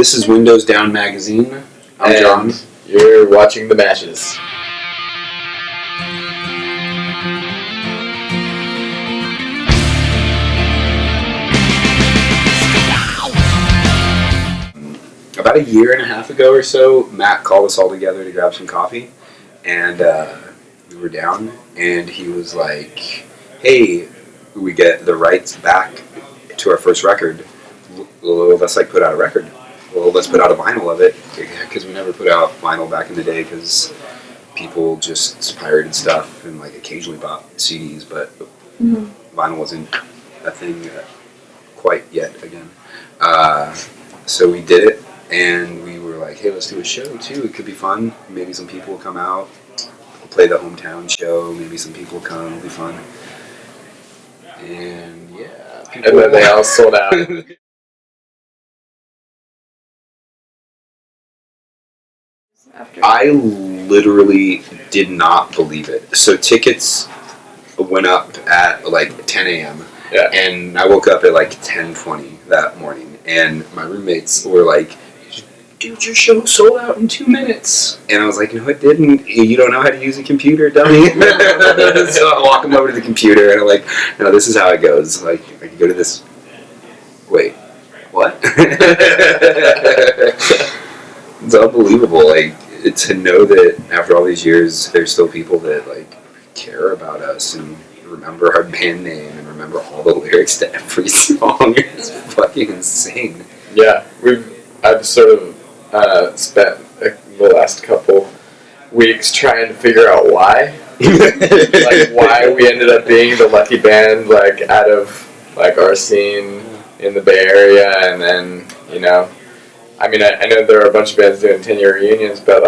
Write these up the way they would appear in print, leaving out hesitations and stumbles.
This is Windows Down Magazine. I'm John. You're watching The Matches. About a year and a half ago or so, Matt called us all together to grab some coffee, and we were down, and he was like, hey, we get the rights back to our first record. Let's put out a record. Well, let's put out a vinyl of it, because we never put out vinyl back in the day, because people just pirated stuff and occasionally bought CDs, but vinyl wasn't a thing quite yet again. So we did it. And we were like, hey, let's do a show, too. It could be fun. Maybe some people will come out. We'll play the hometown show. Maybe some people will come. It'll be fun. And, yeah. And then they all sold out. I literally did not believe it. So tickets went up at, 10 a.m. Yeah. And I woke up at, 10:20 that morning. And my roommates were like, dude, your show sold out in 2 minutes. And I was like, no, it didn't. You don't know how to use a computer, dummy. So I walk them over to the computer, and I'm like, no, this is how it goes. I can go to this. Wait, what? It's unbelievable. To know that after all these years, there's still people that, care about us and remember our band name and remember all the lyrics to every song. It's fucking insane. Yeah, I've sort of spent the last couple weeks trying to figure out why. Why we ended up being the lucky band, out of, our scene in the Bay Area, and then, I know there are a bunch of bands doing 10-year reunions, but,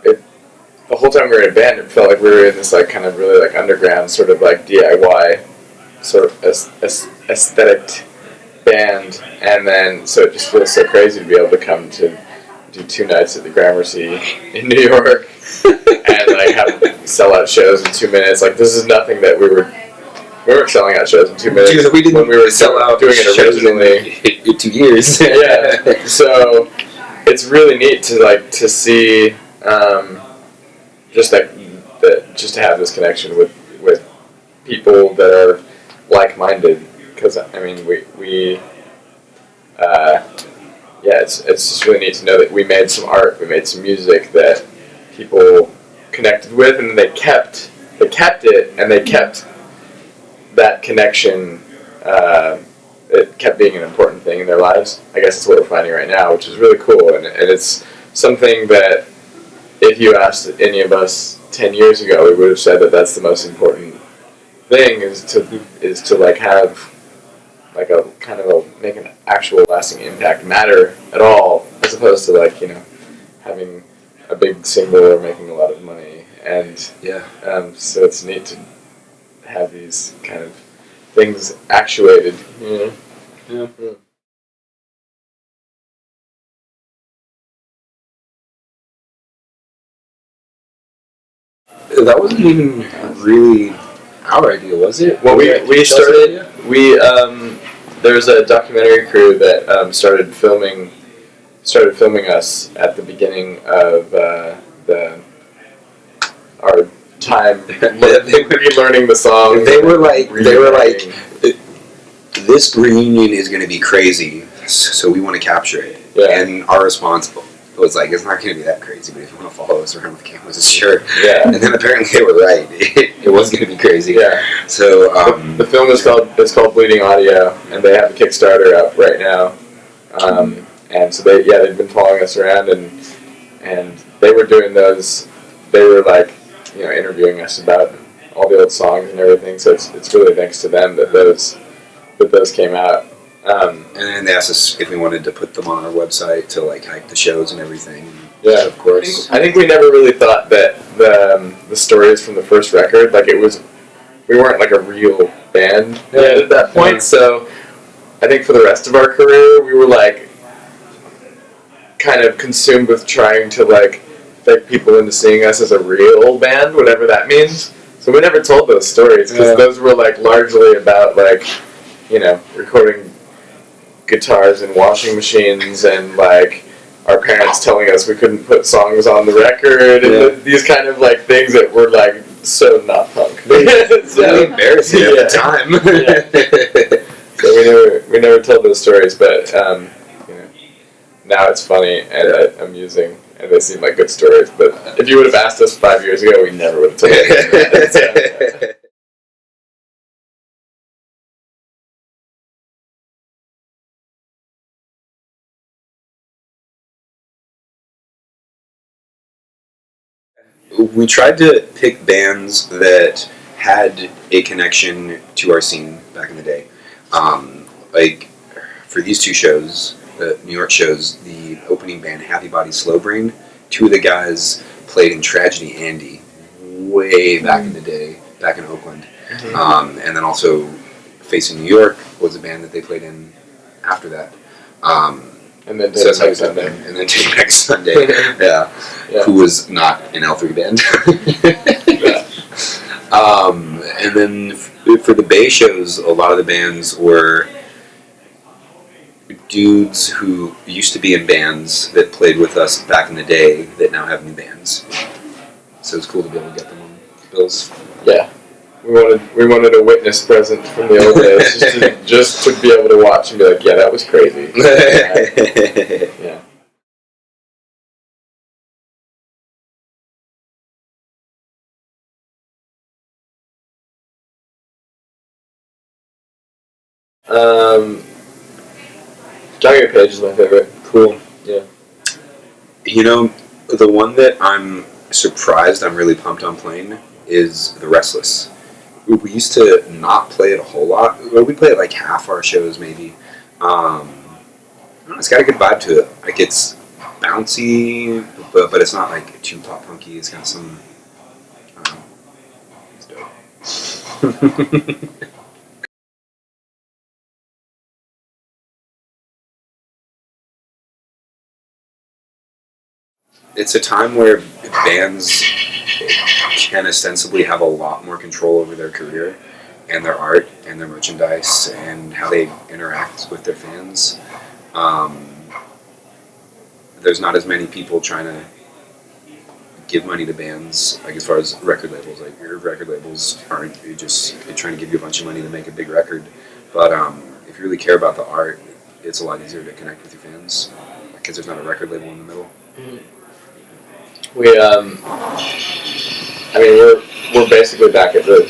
the whole time we were in a band, it felt like we were in this, kind of really, underground, sort of, DIY sort of aesthetic band, and then so it just feels so crazy to be able to come to do 2 nights at the Gramercy in New York and have sell out shows in 2 minutes. This is nothing that we weren't selling out shows in 2 minutes. Dude, we didn't when we were sell out doing it originally in 2 years. Yeah, so it's really neat to see just to have this connection with people that are like-minded. Because it's just really neat to know that we made some art, we made some music that people connected with, and they kept it, and they kept that connection. It kept being an important thing in their lives. I guess that's what we're finding right now, which is really cool, and it's something that if you asked any of us 10 years ago, we would have said that that's the most important thing is to have a kind of make an actual lasting impact matter at all, as opposed to having a big single or making a lot of money. And so it's neat to have these kind of things actuated. Yeah. That wasn't even really our idea, was it? Well, we started. There's a documentary crew that started filming us at the beginning of our time relearning the song. They were like, this reunion is going to be crazy, so we want to capture it. Yeah. And our response was it's not going to be that crazy, but if you want to follow us around with cameras, sure. Yeah. And then apparently they were right. It was going to be crazy. Yeah. So the film is called Bleeding Audio, and they have a Kickstarter up right now. And so they've been following us around, and they were doing those. They were interviewing us about all the old songs and everything. So it's really thanks to them that those came out. And then they asked us if we wanted to put them on our website to hype the shows and everything. Yeah, of course. I think we never really thought that the stories from the first record, we weren't a real band yet at that point. Yeah. So I think for the rest of our career, we were kind of consumed with trying to fake people into seeing us as a real band, whatever that means. So we never told those stories because those were largely about recording guitars in washing machines, and like our parents telling us we couldn't put songs on the record, and these kind of like things that were like so not punk. So embarrassing at the time. So we never told those stories, but you know, now it's funny and amusing, and they seem like good stories. But if you would have asked us 5 years ago, we never would have told you. We tried to pick bands that had a connection to our scene back in the day. Like, for these two shows, the New York shows, the opening band, Happy Body Slow Brain, two of the guys played in Tragedy Andy way back in the day, back in Oakland. And then also Facing New York was a band that they played in after that. And then so that's how we got them. And then Take Next Sunday, who was not an L3 band. And then for the Bay shows, a lot of the bands were dudes who used to be in bands that played with us back in the day that now have new bands. So it's cool to be able to get them on bills. Yeah. We wanted a witness present from the old days, just to be able to watch and be like, yeah, that was crazy. Yeah. Johnny Page is my favorite. Cool. Yeah. You know, the one that I'm surprised I'm really pumped on playing is the Restless. We used to not play it a whole lot. We play it like half our shows, maybe. It's got a good vibe to it. Like, it's bouncy, but it's not like too pop punky. It's got some. I don't know. It's dope. It's a time where bands can ostensibly have a lot more control over their career and their art and their merchandise and how they interact with their fans. There's not as many people trying to give money to bands, like as far as record labels. Like, your record labels aren't just trying to give you a bunch of money to make a big record. But if you really care about the art, it's a lot easier to connect with your fans because there's not a record label in the middle. We, I mean, we're basically back at the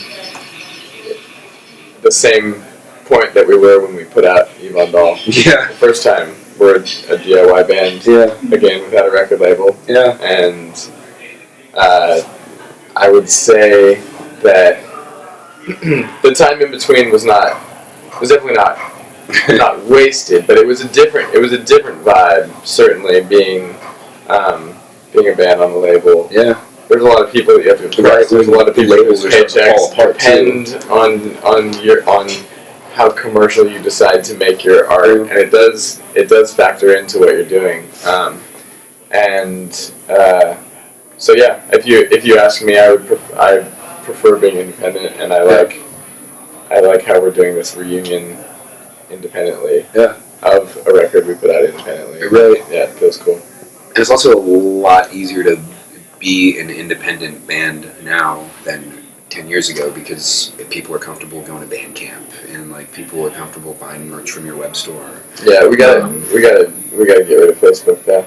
same point that we were when we put out Yvonne Dahl. Yeah. The first time, we're a DIY band. Yeah. Again, without a record label. Yeah. And I would say that the time in between was definitely not wasted, but it was a different vibe. Certainly, being a band on the label. Yeah. There's a lot of people that you have to impress. There's a lot of people whose paychecks depend on how commercial you decide to make your art, and it does factor into what you're doing. So yeah, if you ask me, I prefer being independent, and I like how we're doing this reunion independently. Yeah. Of a record we put out independently. Right. Yeah, it feels cool. And it's also a lot easier to be an independent band now than 10 years ago because people are comfortable going to band camp and like people are comfortable buying merch from your web store. Yeah, we gotta get rid of Facebook now.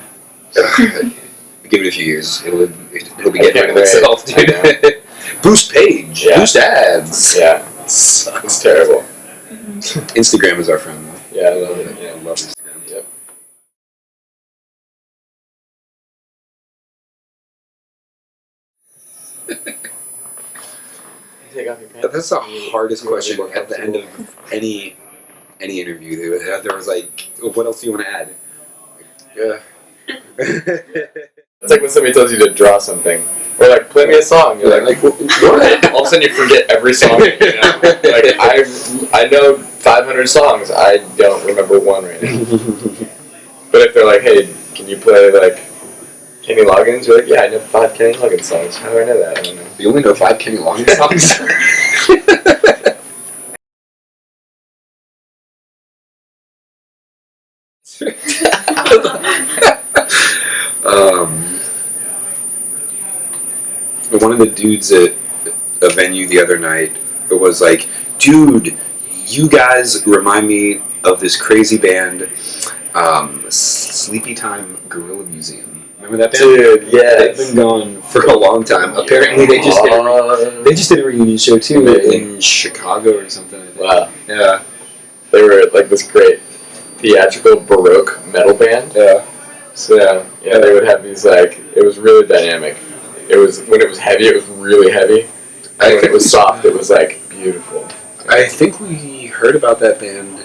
Give it a few years, it'll be getting rid of itself, dude. Boost page, boost ads. Yeah, it's terrible. Instagram is our friend. Yeah, I love it. Yeah, I love Instagram. Yep. Take off your pants. That's the hardest question at the end of any interview. There was like, what else do you want to add? Yeah. It's like when somebody tells you to draw something, or like play me a song. You're like what? All of a sudden you forget every song. You know? Like I know 500 songs. I don't remember one right now. But if they're like, hey, can you play like Kenny Loggins? You're like, yeah, I know 5 Kenny Loggins songs. How do I know that? I don't know. You only know 5 Kenny Loggins songs? One of the dudes at a venue the other night was like, dude, you guys remind me of this crazy band, Sleepy Time Gorilla Museum. Remember that band? Dude, yes. They've been gone for a long time. Apparently, they just did a reunion show too in Chicago or something. I think. Wow. Yeah. They were like this great theatrical Baroque metal band. Yeah. So yeah, they would have these like, it was really dynamic. It was, when it was heavy, it was really heavy. And when it was soft, it was like beautiful. I think we heard about that band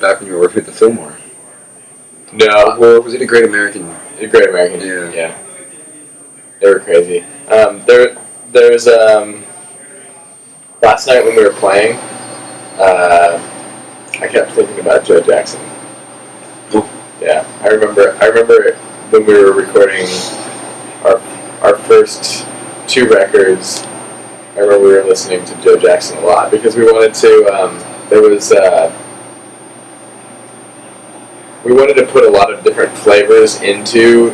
back when you were working at the Fillmore. No. Or was it a Great American? A Great American. Yeah. They were crazy. There's last night when we were playing, I kept thinking about Joe Jackson. Oh. Yeah, I remember when we were recording our first 2 records. I remember we were listening to Joe Jackson a lot because we wanted to. We wanted to put a lot of different flavors into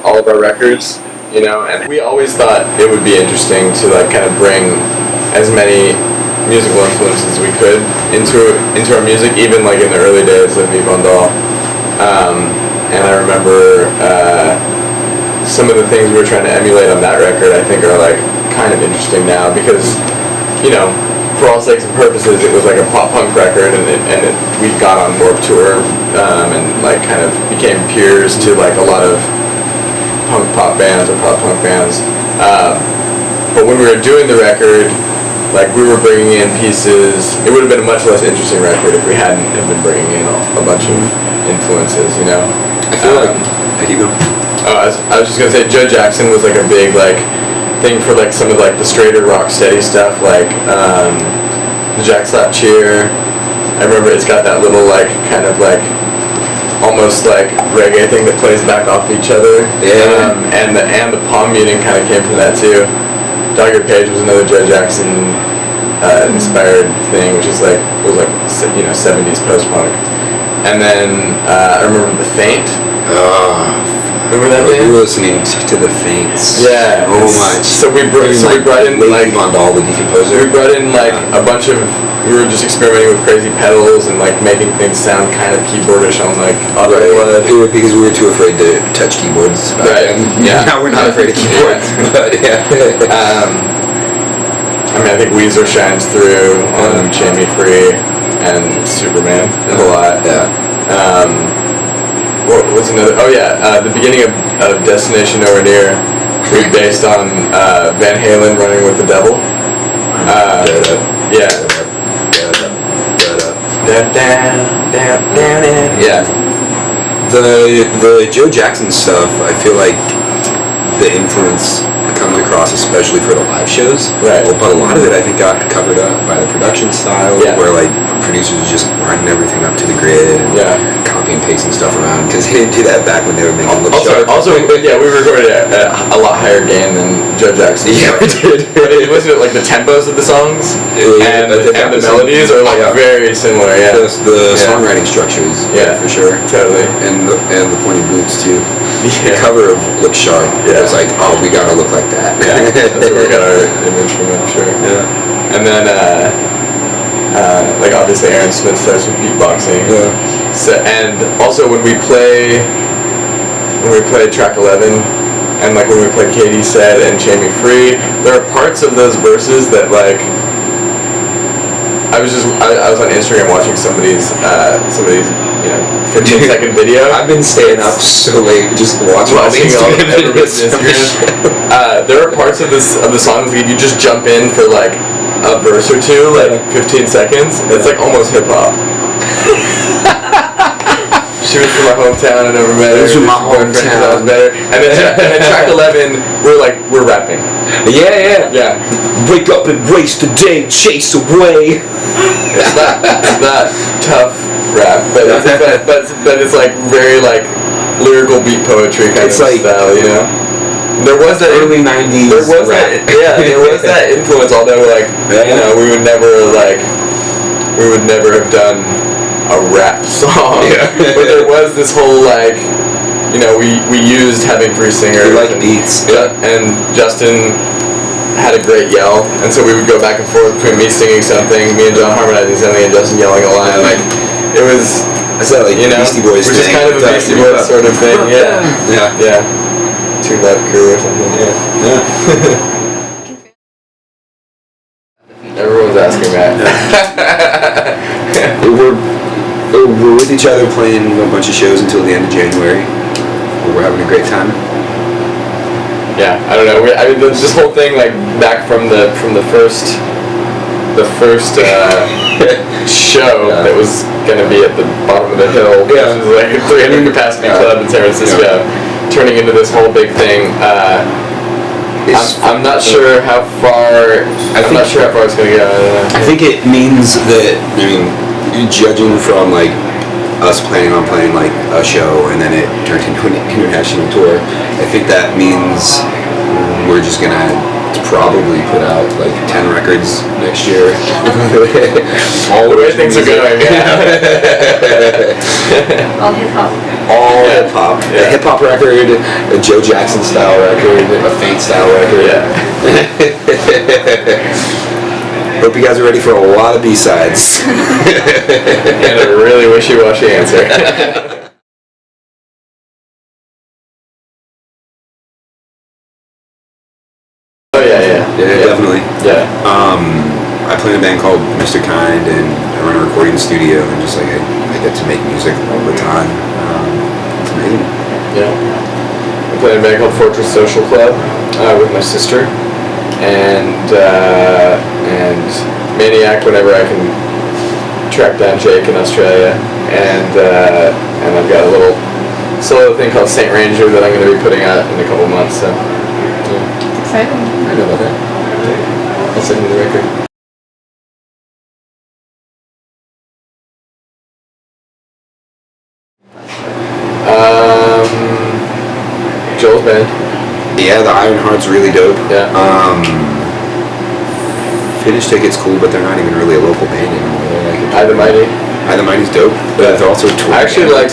all of our records, you know, and we always thought it would be interesting to like kind of bring as many musical influences as we could into our music, even like in the early days of Yvonne Dahl. And I remember some of the things we were trying to emulate on that record, I think, are like kind of interesting now because, you know, for all sakes and purposes, it was like a pop-punk record, and we'd gone on Warped Tour, and like kind of became peers to like a lot of pop bands or pop-punk bands. But when we were doing the record, like we were bringing in pieces. It would have been a much less interesting record if we hadn't have been bringing in a bunch of influences, you know. I feel like keep going. I was just gonna say Joe Jackson was like a big like thing for like some of like the straighter rock steady stuff, like the Jack Slap Cheer. I remember it's got that little like kind of like almost like reggae thing that plays back off each other. Yeah. And the palm muting kind of came from that too. Dogger Page was another Joe Jackson inspired thing, which is like, it was like, you know, 70s post punk. And then I remember The Faint. Remember that band? We were listening to The Faints. Yeah. So much. So we brought in like Mondal, the decomposer. We brought in like a bunch of. We were just experimenting with crazy pedals and like making things sound kind of keyboardish on like auto. Right. Because we were too afraid to touch keyboards. Right. Yeah. Now we're not afraid of keyboards. But yeah. I mean, I think Weezer shines through on Jamie Free and Superman a lot. Yeah. What was another? Oh yeah, the beginning of Destination Nowhere Near, we based on Van Halen Running with the Devil. Yeah. Yeah. The Joe Jackson stuff, I feel like the influence comes across, especially for the live shows. Right. But a lot of it, I think, got covered up by the production style, where like producers just running everything up to the grid and copy and pasting stuff around, because they didn't do that back when they were making Look Sharp. Also, yeah, we recorded at a lot higher gain than Joe Jackson. Yeah, we did. But if you listen to like the tempos of the songs and the melodies are like very similar. Yeah. The songwriting structures. Yeah, for sure. Totally. And the pointy boots too. Yeah. The cover of Look Sharp. Yeah. It was like, oh, we gotta look like that. Yeah. That's where we got our image from, I'm sure. Yeah. And then like obviously Aaron Smith starts with beatboxing. Yeah. So, and also when we play track 11 and like when we play Katie Said and Jamie Free, there are parts of those verses that like I was on Instagram watching somebody's 15-second video. I've been staying up so late just watching all everybody's Instagram. There are parts of the song that you just jump in for like a verse or two, like 15 seconds. It's like almost hip hop. She was from my hometown, I never met her. She was from my hometown. And then track 11, we're rapping. Yeah. Wake up, embrace the day, chase away. It's not tough rap, but it's like very like lyrical beat poetry kind of style, you know. There was that early '90s. There was that influence. Although like you know we would never have done a rap song. Yeah. But there was this whole like, you know, we used having 3 singers. We like beats. And Justin had a great yell, and so we would go back and forth between me singing something, me and John harmonizing something, and Justin yelling a line. Like, it was, I said, like, you know, Beastie Boys which is thing. kind of a Beastie Boys sort of thing. Yeah. Yeah. 2 Left Crew or something. Yeah. Everyone's asking that. We're with each other playing a bunch of shows until the end of January. We're having a great time. Yeah, I don't know. I mean, this whole thing, like, back from the first show that was gonna be at the bottom of the hill, which is like a 300 capacity club in San Francisco, turning into this whole big thing. I'm not sure how far. I'm not sure how far it's gonna go. I think it means that, I mean, judging from like us planning on playing like a show and then it turned into an international tour, I think that means we're just gonna probably put out like 10 records next year. All the way things are going. All hip hop. All hip hop. Yeah. A hip hop record, a Joe Jackson style record, a Faint style record. Yeah. Hope you guys are ready for a lot of B-sides. And a really wishy-washy answer. Oh yeah, definitely. Yeah. I play in a band called Mr. Kind, and I run a recording studio, and just like I get to make music all the time. It's amazing. Yeah. I play in a band called Fortress Social Club with my sister, and Maniac whenever I can track down Jake in Australia, and I've got a little solo thing called Saint Ranger that I'm going to be putting out in a couple months. So. It's exciting. I know about that. I'll send you the record. Joel's band. Yeah, the Iron Heart's really dope. Yeah. Finish Ticket's cool, but they're not even really a local band anymore. They're like I the Mighty. I the Mighty's dope, but they're also touring. I actually like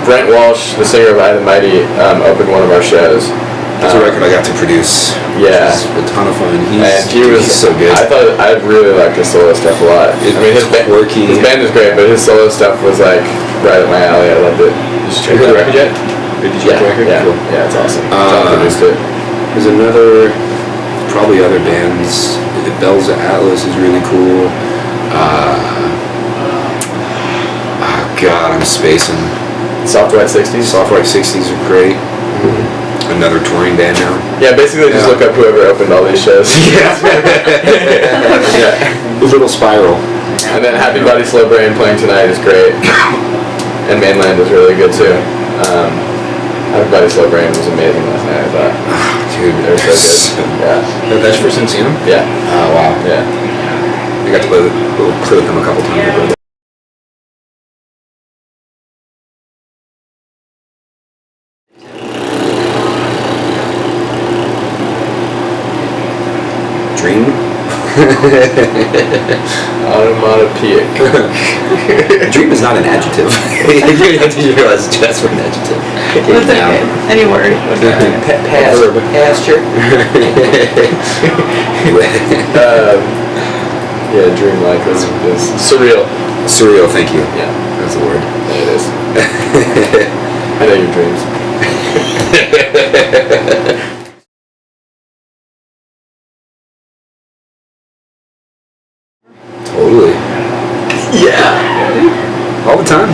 Brent Walsh, the singer of I the Mighty, opened one of our shows. That's a record I got to produce. Yeah. Which is a ton of fun. He's so good. I really liked his solo stuff a lot. I mean, his band is great, but his solo stuff was like right up my alley. I loved it. Did you check the record yet? Did you check the record? Yeah, cool. Yeah, it's awesome. John produced it. There's another, probably other bands. Bells of Atlas is really cool. Oh God, I'm spacing. Soft White 60s. Soft White 60s are great. Another touring band now. Yeah, basically just look up whoever opened all these shows. Yeah. Little Spiral. And then Happy Body Slow Brain playing tonight is great. And Mainland is really good too. Happy Body Slow Brain was amazing last night, I thought. Dude, They were so good. Yeah. That's your first time seeing them? Yeah. Oh, wow. Yeah. I got to play with them a couple times ago. Dream? Onomatopoeic. Dream is not an adjective. You have to realize that's an adjective. That's okay. Any word. Past. Pasture. Yeah, dreamlike is surreal. Surreal, thank you. Yeah. That's the word. Yeah, it is. I know your dreams. Totally. Yeah. All the time.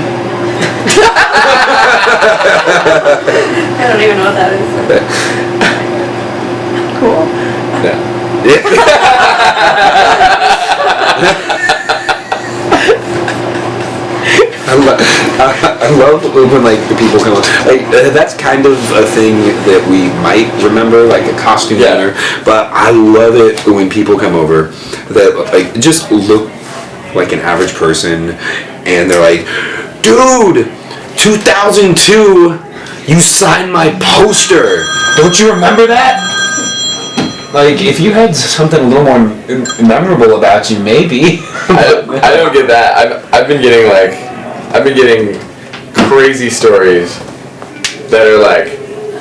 I don't even know what that is. Cool. I love when like the people come like that's kind of a thing that we might remember, like a costume dinner, but I love it when people come over that like just look like an average person and they're like, dude, 2002 you signed my poster, don't you remember that? Like, if you had something a little more memorable about you, maybe. I don't get that. I've been getting like I've been getting crazy stories that are like,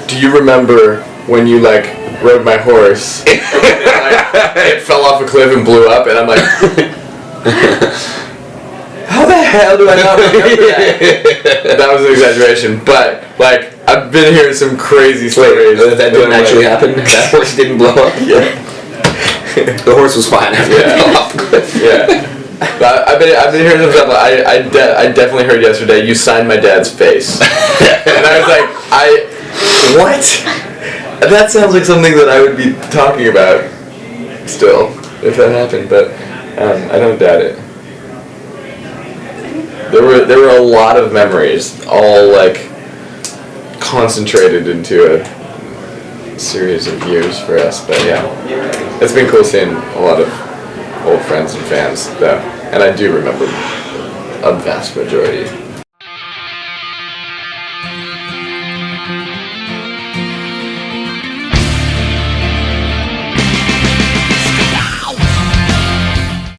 do you remember when you like rode my horse and it fell off a cliff and blew up? And I'm like, how the hell do I not remember that? That was an exaggeration, but like I've been hearing some crazy stories. Wait, that didn't actually happen? That horse didn't blow up? Yeah. The horse was fine after it fell off the cliff. Yeah. But I've been hearing some stuff. I definitely heard yesterday you signed my dad's face, and I was like, what? That sounds like something that I would be talking about still if that happened, but I don't doubt it. There were a lot of memories, all like concentrated into a series of years for us. But yeah, it's been cool seeing a lot of old friends and fans though, and I do remember a vast majority.